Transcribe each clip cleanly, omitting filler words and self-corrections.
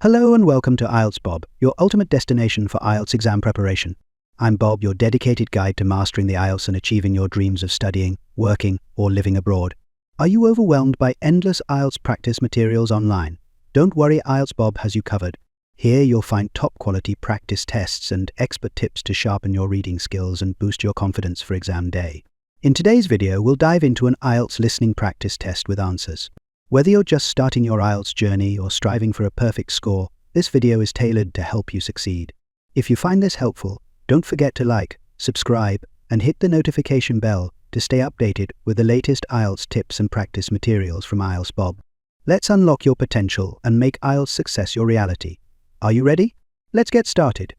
Hello and welcome to IELTS Bob, your ultimate destination for IELTS exam preparation. I'm Bob, your dedicated guide to mastering the IELTS and achieving your dreams of studying, working, or living abroad. Are you overwhelmed by endless IELTS practice materials online? Don't worry, IELTS Bob has you covered. Here you'll find top-quality practice tests and expert tips to sharpen your reading skills and boost your confidence for exam day. In today's video, we'll dive into an IELTS listening practice test with answers. Whether you're just starting your IELTS journey or striving for a perfect score, this video is tailored to help you succeed. If you find this helpful, don't forget to like, subscribe, and hit the notification bell to stay updated with the latest IELTS tips and practice materials from IELTS Bob. Let's unlock your potential and make IELTS success your reality. Are you ready? Let's get started.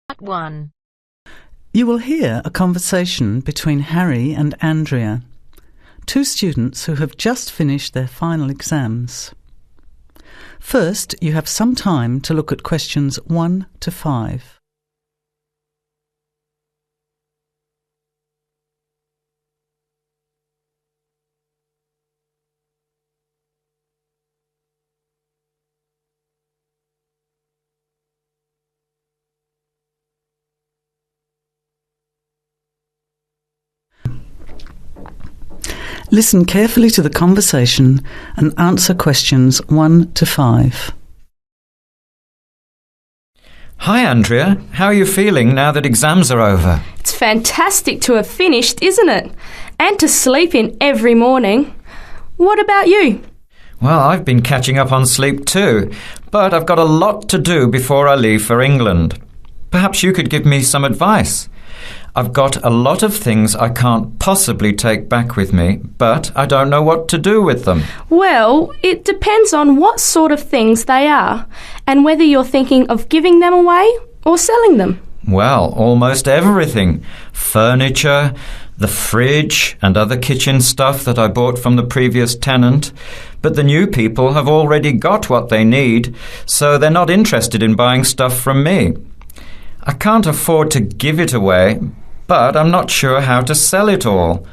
Part 1. You will hear a conversation between Harry and Andrea, two students who have just finished their final exams. First, you have some time to look at questions 1 to 5. Listen carefully to the conversation and answer questions 1 to 5. Hi Andrea, how are you feeling now that exams are over? It's fantastic to have finished, isn't it? And to sleep in every morning. What about you? Well, I've been catching up on sleep too, but I've got a lot to do before I leave for England. Perhaps you could give me some advice. I've got a lot of things I can't possibly take back with me, but I don't know what to do with them. Well, it depends on what sort of things they are and whether you're thinking of giving them away or selling them. Well, almost everything. Furniture, the fridge and other kitchen stuff that I bought from the previous tenant. But the new people have already got what they need, so they're not interested in buying stuff from me. I can't afford to give it away, but I'm not sure how to sell it all.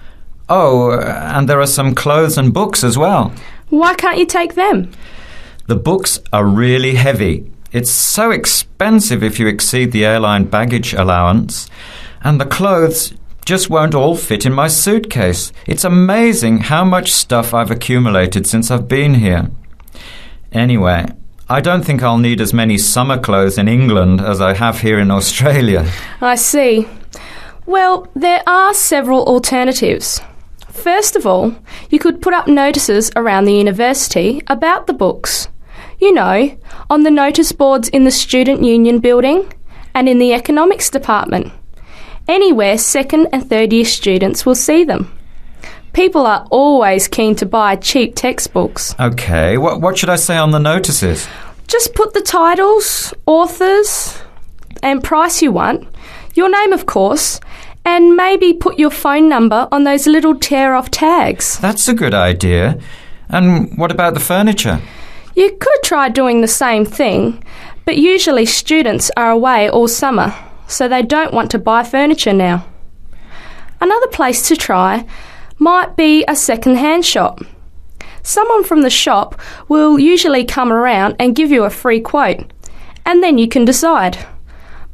Oh, and there are some clothes and books as well. Why can't you take them? The books are really heavy. It's so expensive if you exceed the airline baggage allowance. And the clothes just won't all fit in my suitcase. It's amazing how much stuff I've accumulated since I've been here. Anyway, I don't think I'll need as many summer clothes in England as I have here in Australia. I see. Well, there are several alternatives. First of all, you could put up notices around the university about the books. You know, on the notice boards in the Student Union building and in the economics department. Anywhere second and third year students will see them. People are always keen to buy cheap textbooks. OK, what should I say on the notices? Just put the titles, authors and price you want, your name of course, and maybe put your phone number on those little tear-off tags. That's a good idea. And what about the furniture? You could try doing the same thing, but usually students are away all summer, so they don't want to buy furniture now. Another place to try might be a second-hand shop. Someone from the shop will usually come around and give you a free quote, and then you can decide.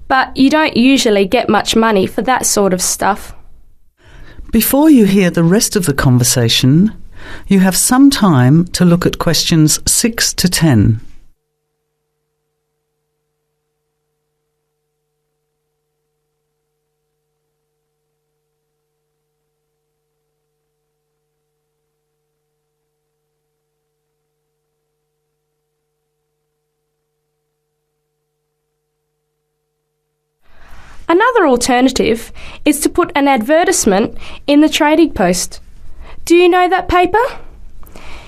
But you don't usually get much money for that sort of stuff. Before you hear the rest of the conversation, you have some time to look at questions 6 to 10. Another alternative is to put an advertisement in the Trading Post. Do you know that paper?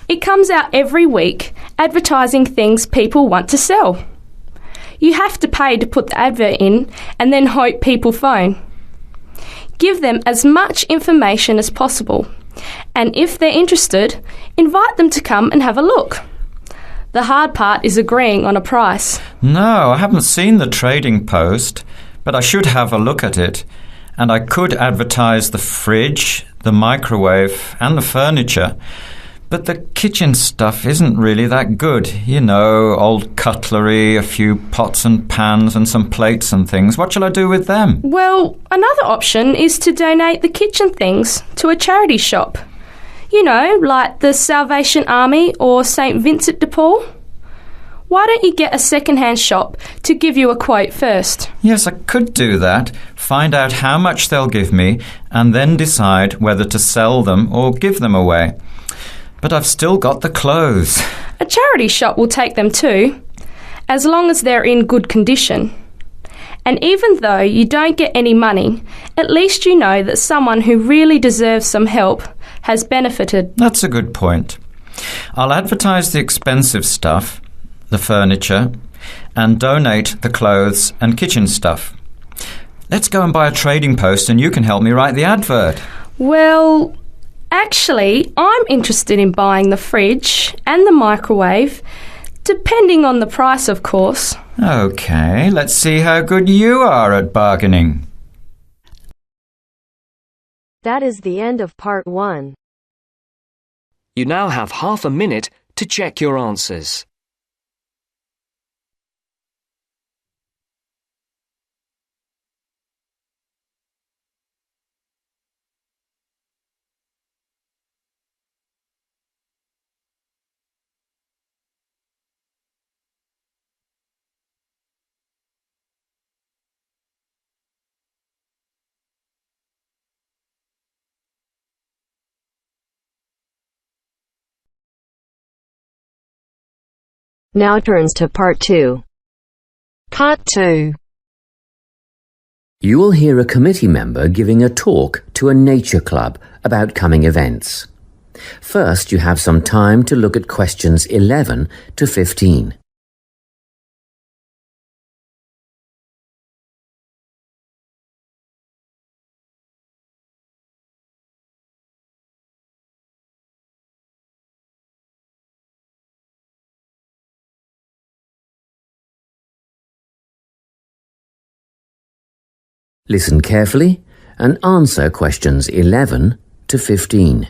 It comes out every week advertising things people want to sell. You have to pay to put the advert in and then hope people phone. Give them as much information as possible, and if they're interested, invite them to come and have a look. The hard part is agreeing on a price. No, I haven't seen the Trading Post, but I should have a look at it. And I could advertise the fridge, the microwave and the furniture. But the kitchen stuff isn't really that good. You know, old cutlery, a few pots and pans and some plates and things. What shall I do with them? Well, another option is to donate the kitchen things to a charity shop. You know, like the Salvation Army or St. Vincent de Paul. Why don't you get a second-hand shop to give you a quote first? Yes, I could do that. Find out how much they'll give me and then decide whether to sell them or give them away. But I've still got the clothes. A charity shop will take them too, as long as they're in good condition. And even though you don't get any money, at least you know that someone who really deserves some help has benefited. That's a good point. I'll advertise the expensive stuff, the furniture, and donate the clothes and kitchen stuff. Let's go and buy a trading post and you can help me write the advert. Well, actually, I'm interested in buying the fridge and the microwave, depending on the price, of course. OK, let's see how good you are at bargaining. That is the end of part 1. You now have half a minute to check your answers. Now turns to part 2. Part 2. You will hear a committee member giving a talk to a nature club about coming events. First, you have some time to look at questions 11 to 15. Listen carefully and answer questions 11 to 15.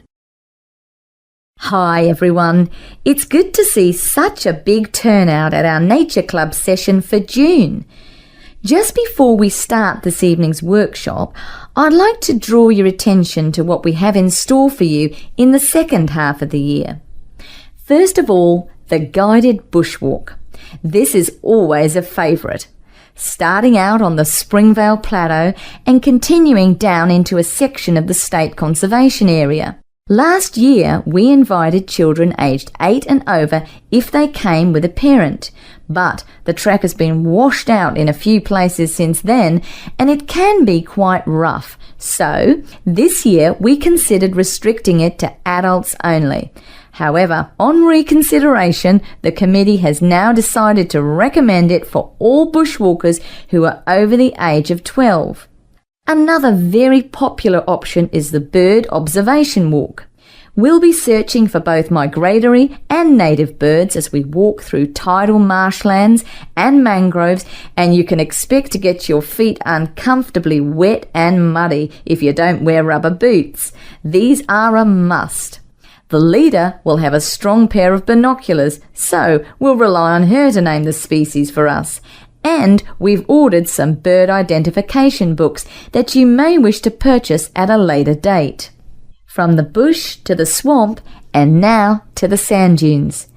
Hi everyone, it's good to see such a big turnout at our Nature Club session for June. Just before we start this evening's workshop, I'd like to draw your attention to what we have in store for you in the second half of the year. First of all, the guided bushwalk. This is always a favourite. Starting out on the Springvale Plateau and continuing down into a section of the State Conservation Area. Last year, we invited children aged 8 and over if they came with a parent, but the track has been washed out in a few places since then and it can be quite rough. So, this year we considered restricting it to adults only. However, on reconsideration, the committee has now decided to recommend it for all bushwalkers who are over the age of 12. Another very popular option is the bird observation walk. We'll be searching for both migratory and native birds as we walk through tidal marshlands and mangroves, and you can expect to get your feet uncomfortably wet and muddy if you don't wear rubber boots. These are a must. The leader will have a strong pair of binoculars, so we'll rely on her to name the species for us. And we've ordered some bird identification books that you may wish to purchase at a later date. From the bush to the swamp and now to the sand dunes.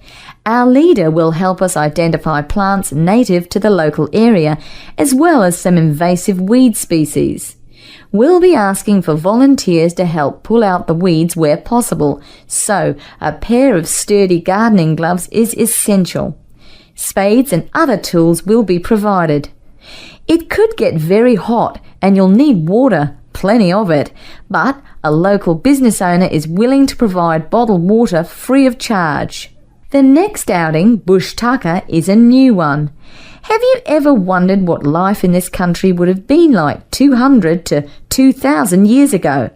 Our leader will help us identify plants native to the local area as well as some invasive weed species. We'll be asking for volunteers to help pull out the weeds where possible, so a pair of sturdy gardening gloves is essential. Spades and other tools will be provided. It could get very hot and you'll need water, plenty of it, but a local business owner is willing to provide bottled water free of charge. The next outing, Bush Tucker, is a new one. Have you ever wondered what life in this country would have been like 200 to 2,000 years ago?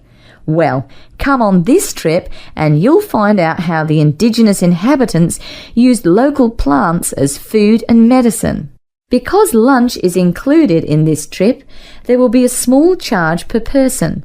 Well, come on this trip and you'll find out how the indigenous inhabitants used local plants as food and medicine. Because lunch is included in this trip, there will be a small charge per person.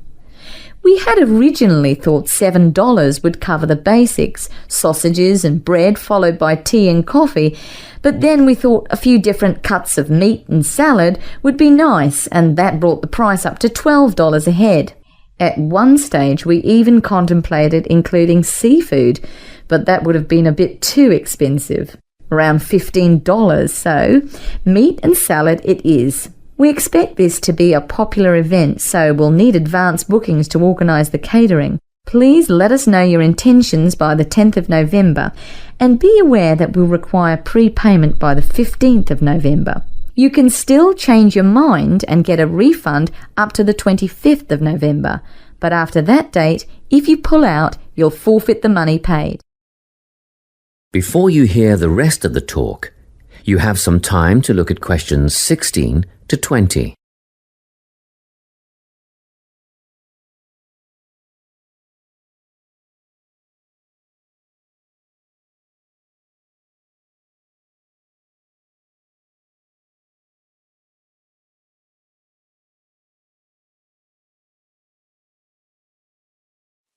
We had originally thought $7 would cover the basics, sausages and bread followed by tea and coffee, but then we thought a few different cuts of meat and salad would be nice, and that brought the price up to $12 a head. At one stage we even contemplated including seafood, but that would have been a bit too expensive, around $15, so meat and salad it is. We expect this to be a popular event, so we'll need advance bookings to organise the catering. Please let us know your intentions by the 10th of November, and be aware that we'll require prepayment by the 15th of November. You can still change your mind and get a refund up to the 25th of November, but after that date, if you pull out, you'll forfeit the money paid. Before you hear the rest of the talk, you have some time to look at questions 16 to 20.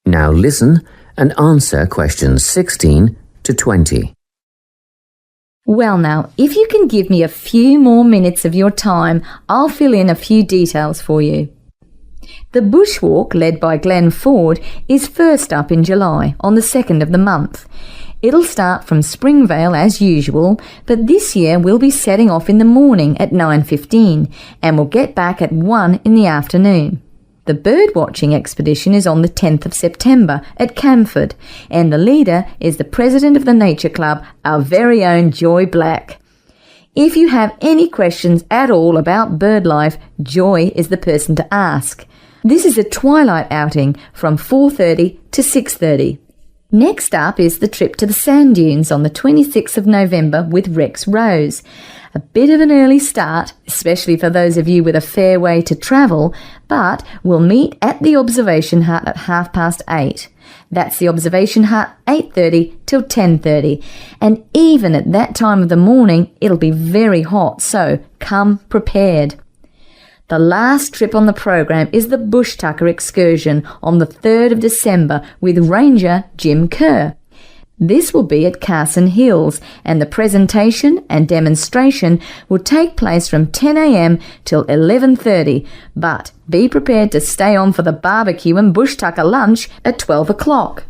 Now listen and answer questions 16 to 20. Well now, if you can give me a few more minutes of your time, I'll fill in a few details for you. The bushwalk, led by Glenn Ford, is first up in July, on the 2nd of the month. It'll start from Springvale as usual, but this year we'll be setting off in the morning at 9:15 and we'll get back at 1 in the afternoon. The birdwatching expedition is on the 10th of September at Camford, and the leader is the president of the Nature Club, our very own Joy Black. If you have any questions at all about bird life, Joy is the person to ask. This is a twilight outing from 4:30 to 6:30. Next up is the trip to the sand dunes on the 26th of November with Rex Rose. A bit of an early start, especially for those of you with a fair way to travel, but we'll meet at the observation hut at 8:30. That's the observation hut, 8:30 till 10:30, and even at that time of the morning it'll be very hot, so come prepared. The last trip on the program is the Bush Tucker excursion on the 3rd of December with Ranger Jim Kerr. This will be at Carson Hills, and the presentation and demonstration will take place from 10 a.m. till 11:30, but be prepared to stay on for the barbecue and Bush Tucker lunch at 12 o'clock.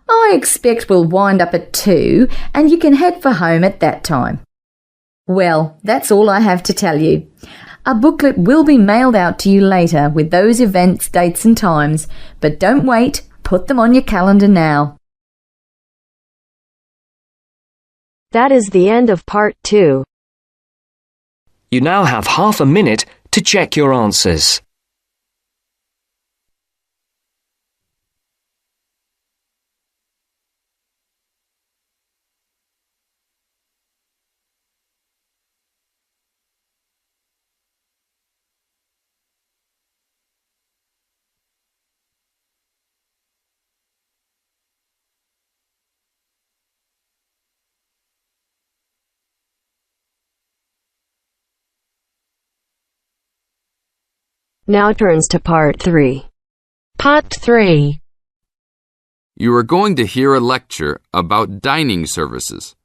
I expect we'll wind up at 2, and you can head for home at that time. Well, that's all I have to tell you. A booklet will be mailed out to you later with those events, dates and times, but don't wait, put them on your calendar now. That is the end of part 2. You now have half a minute to check your answers. Now turns to part 3. Part 3. You are going to hear a lecture about dining services.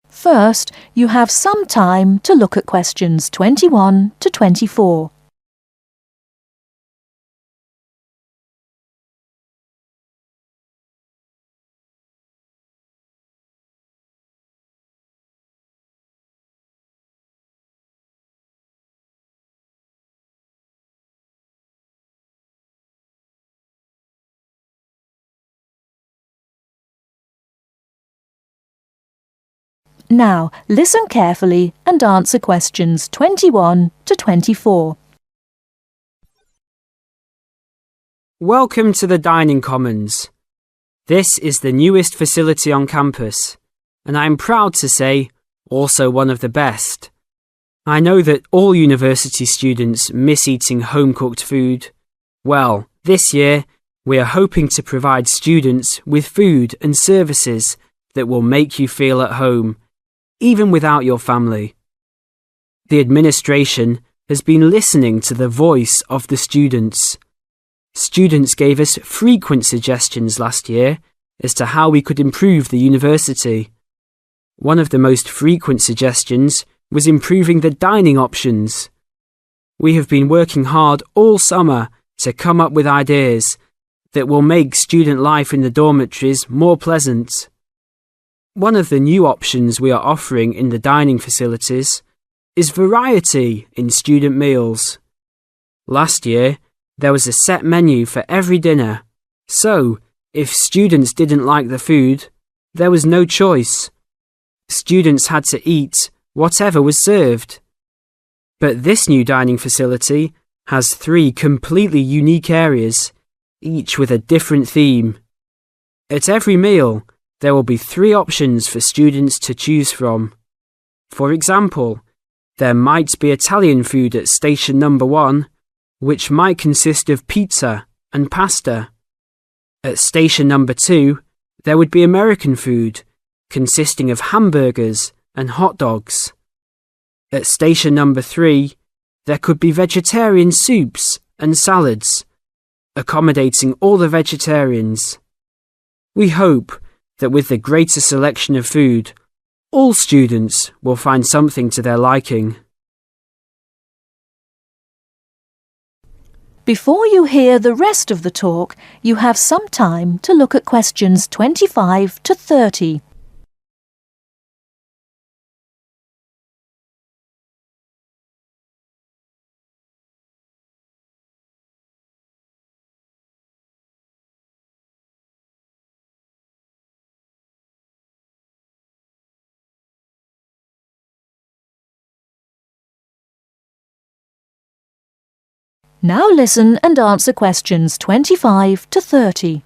First, you have some time to look at questions 21 to 24. Now, listen carefully and answer questions 21 to 24. Welcome to the Dining Commons. This is the newest facility on campus, and I'm proud to say, also one of the best. I know that all university students miss eating home-cooked food. Well, this year, we are hoping to provide students with food and services that will make you feel at home, even without your family. The administration has been listening to the voice of the students. Students gave us frequent suggestions last year as to how we could improve the university. One of the most frequent suggestions was improving the dining options. We have been working hard all summer to come up with ideas that will make student life in the dormitories more pleasant. One of the new options we are offering in the dining facilities is variety in student meals. Last year, there was a set menu for every dinner, so if students didn't like the food, there was no choice. Students had to eat whatever was served. But this new dining facility has 3 completely unique areas, each with a different theme. At every meal, there will be 3 options for students to choose from. For example, there might be Italian food at station number 1, which might consist of pizza and pasta. At station number 2, there would be American food, consisting of hamburgers and hot dogs. At station number 3, there could be vegetarian soups and salads, accommodating all the vegetarians. We hope that with the greater selection of food, all students will find something to their liking. Before you hear the rest of the talk, you have some time to look at questions 25 to 30. Now listen and answer questions 25 to 30.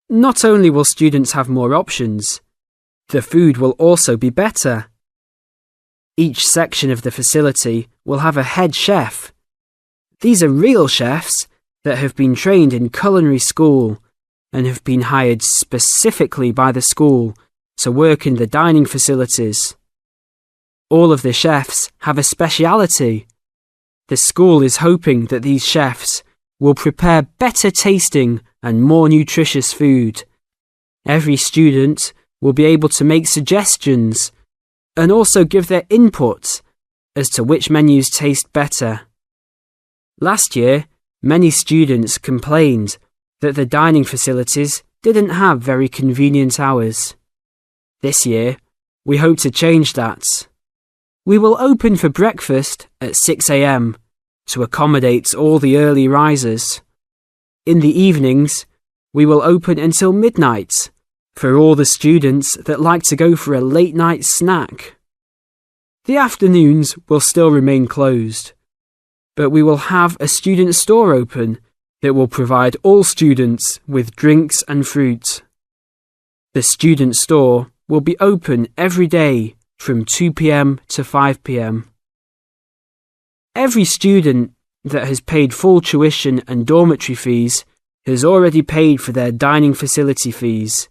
Not only will students have more options, the food will also be better. Each section of the facility will have a head chef. These are real chefs that have been trained in culinary school and have been hired specifically by the school to work in the dining facilities. All of the chefs have a speciality. The school is hoping that these chefs will prepare better tasting and more nutritious food. Every student will be able to make suggestions and also give their input as to which menus taste better. Last year, many students complained that the dining facilities didn't have very convenient hours. This year, we hope to change that. We will open for breakfast at 6 a.m. to accommodate all the early risers. In the evenings, we will open until midnight for all the students that like to go for a late night snack. The afternoons will still remain closed, but we will have a student store open that will provide all students with drinks and fruit. The student store will be open every day from 2 p.m. to 5 p.m. Every student that has paid full tuition and dormitory fees has already paid for their dining facility fees.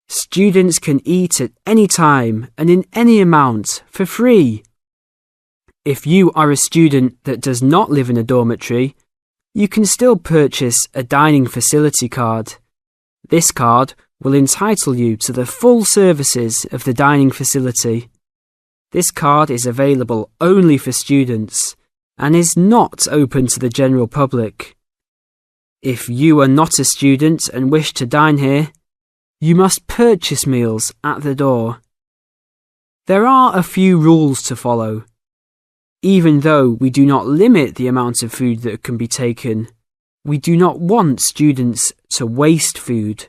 Students can eat at any time and in any amount for free. If you are a student that does not live in a dormitory, you can still purchase a dining facility card. This card will entitle you to the full services of the dining facility. This card is available only for students and is not open to the general public. If you are not a student and wish to dine here, you must purchase meals at the door. There are a few rules to follow. Even though we do not limit the amount of food that can be taken, we do not want students to waste food.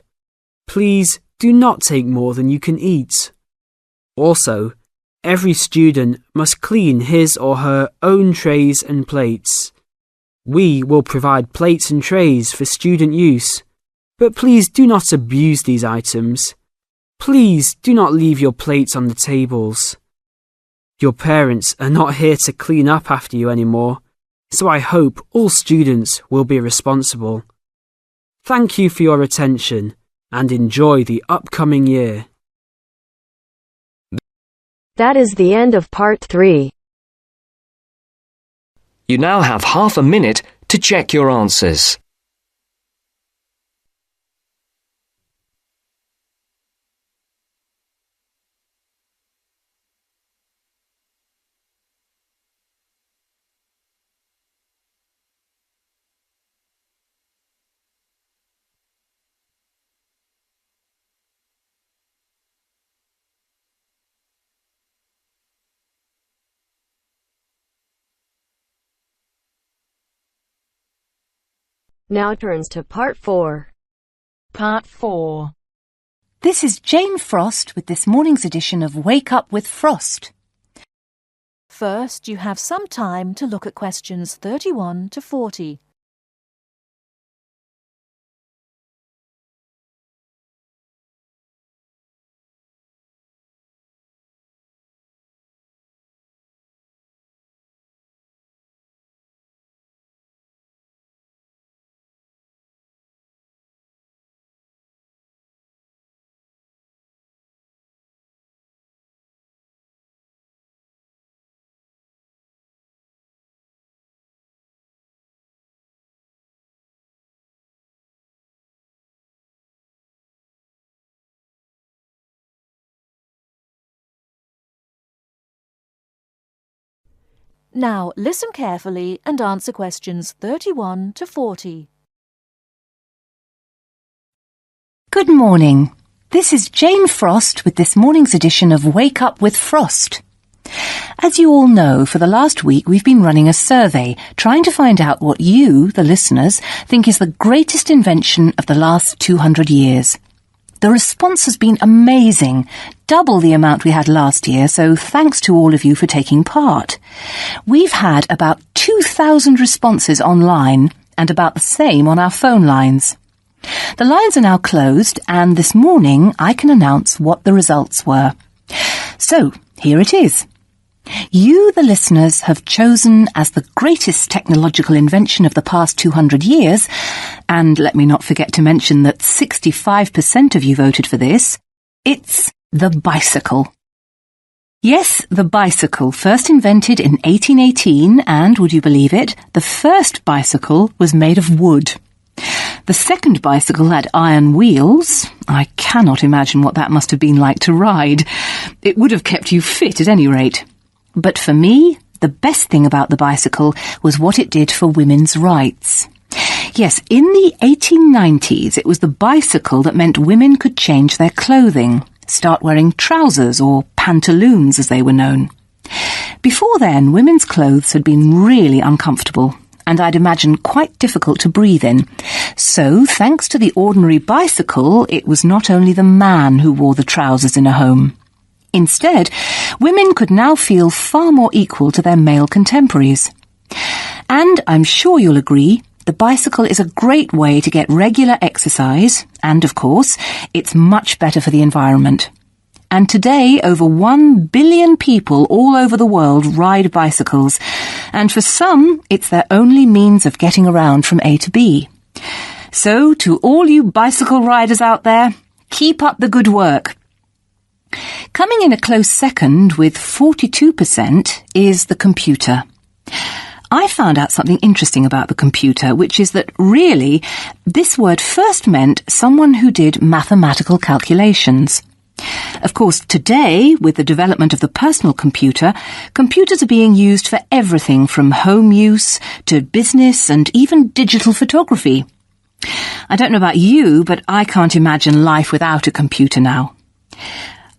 Please do not take more than you can eat. Also, every student must clean his or her own trays and plates. We will provide plates and trays for student use, but please do not abuse these items. Please do not leave your plates on the tables. Your parents are not here to clean up after you anymore, so I hope all students will be responsible. Thank you for your attention and enjoy the upcoming year. That is the end of part 3. You now have half a minute to check your answers. Now turns to Part 4. Part 4. This is Jane Frost with this morning's edition of Wake Up with Frost. First, you have some time to look at questions 31 to 40. Now listen carefully and answer questions 31 to 40. Good morning. This is Jane Frost with this morning's edition of Wake Up with Frost. As you all know, for the last week we've been running a survey trying to find out what you, the listeners, think is the greatest invention of the last 200 years. The response has been amazing, double the amount we had last year, so thanks to all of you for taking part. We've had about 2,000 responses online and about the same on our phone lines. The lines are now closed, and this morning I can announce what the results were. So, here it is. You, the listeners, have chosen as the greatest technological invention of the past 200 years, and let me not forget to mention that 65% of you voted for this, it's the bicycle. Yes, the bicycle, first invented in 1818, and, would you believe it, the first bicycle was made of wood. The second bicycle had iron wheels. I cannot imagine what that must have been like to ride. It would have kept you fit at any rate. But for me, the best thing about the bicycle was what it did for women's rights. Yes, in the 1890s, it was the bicycle that meant women could change their clothing, start wearing trousers or pantaloons as they were known. Before then, women's clothes had been really uncomfortable, and I'd imagine quite difficult to breathe in. So, thanks to the ordinary bicycle, it was not only the man who wore the trousers in a home. Instead, women could now feel far more equal to their male contemporaries. And I'm sure you'll agree, the bicycle is a great way to get regular exercise, and of course, it's much better for the environment. And today, over 1 billion people all over the world ride bicycles, and for some, it's their only means of getting around from A to B. So, to all you bicycle riders out there, keep up the good work. Coming in a close second with 42% is the computer. I found out something interesting about the computer, which is that really this word first meant someone who did mathematical calculations. Of course, today, with the development of the personal computer, computers are being used for everything from home use to business and even digital photography. I don't know about you, but I can't imagine life without a computer now.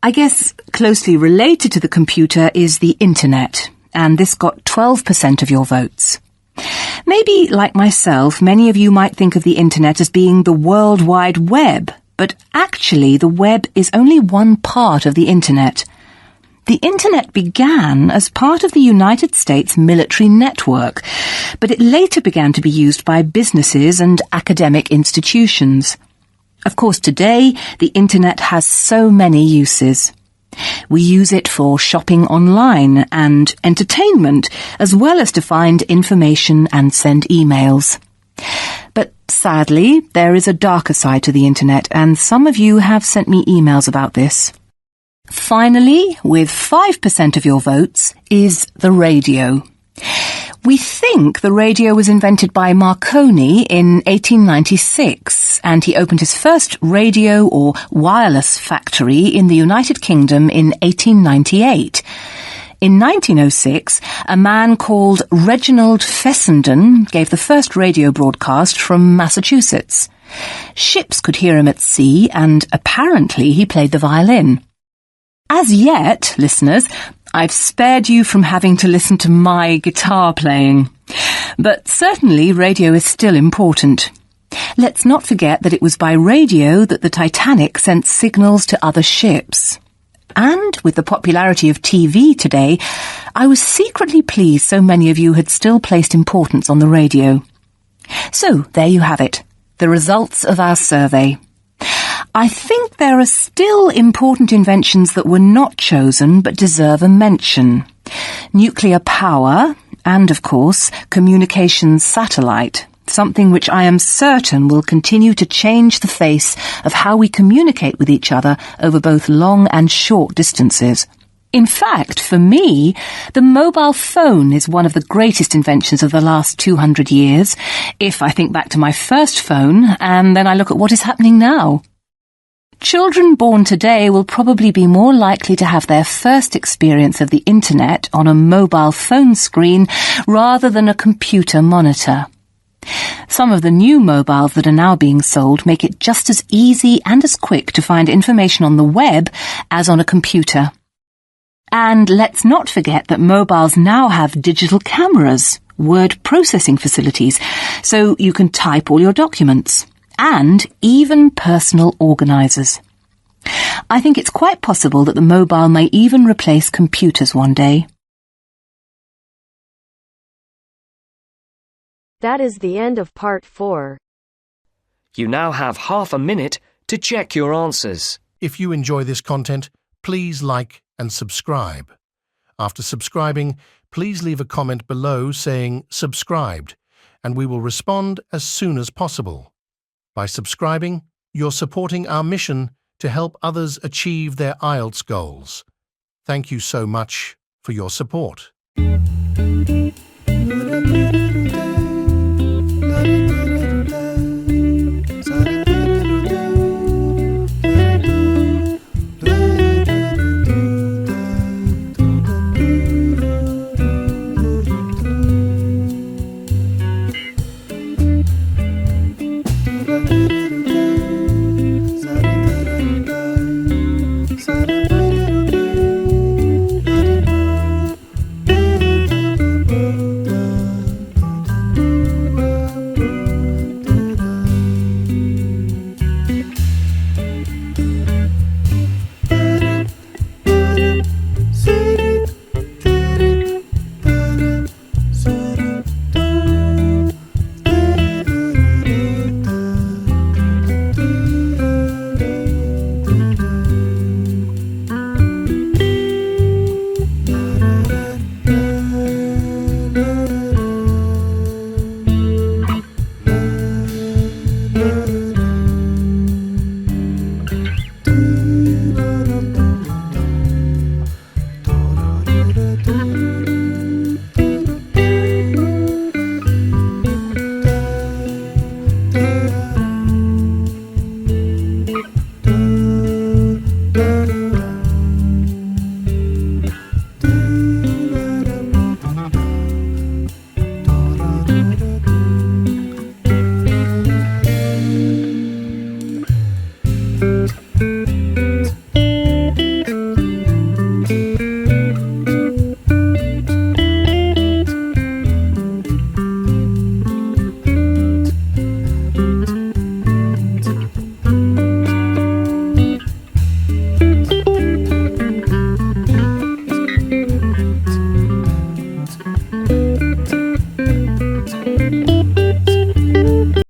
I guess closely related to the computer is the internet, and this got 12% of your votes. Maybe, like myself, many of you might think of the internet as being the World Wide Web, but actually the web is only one part of the internet. The internet began as part of the United States military network, but it later began to be used by businesses and academic institutions. Of course, today, the internet has so many uses. We use it for shopping online and entertainment, as well as to find information and send emails. But sadly, there is a darker side to the internet, and some of you have sent me emails about this. Finally, with 5% of your votes, is the radio. We think the radio was invented by Marconi in 1896, and he opened his first radio or wireless factory in the United Kingdom in 1898. In 1906, a man called Reginald Fessenden gave the first radio broadcast from Massachusetts. Ships could hear him at sea, and apparently he played the violin. As yet, listeners, I've spared you from having to listen to my guitar playing. But certainly radio is still important. Let's not forget that it was by radio that the Titanic sent signals to other ships. And with the popularity of TV today, I was secretly pleased so many of you had still placed importance on the radio. So, there you have it, the results of our survey. I think there are still important inventions that were not chosen but deserve a mention. Nuclear power and, of course, communications satellite, something which I am certain will continue to change the face of how we communicate with each other over both long and short distances. In fact, for me, the mobile phone is one of the greatest inventions of the last 200 years, if I think back to my first phone and then I look at what is happening now. Children born today will probably be more likely to have their first experience of the internet on a mobile phone screen rather than a computer monitor. Some of the new mobiles that are now being sold make it just as easy and as quick to find information on the web as on a computer. And let's not forget that mobiles now have digital cameras, word processing facilities, so you can type all your documents, and even personal organisers. I think it's quite possible that the mobile may even replace computers one day. That is the end of part 4. You now have half a minute to check your answers. If you enjoy this content, please like and subscribe. After subscribing, please leave a comment below saying subscribed, and we will respond as soon as possible. By subscribing, you're supporting our mission to help others achieve their IELTS goals. Thank you so much for your support.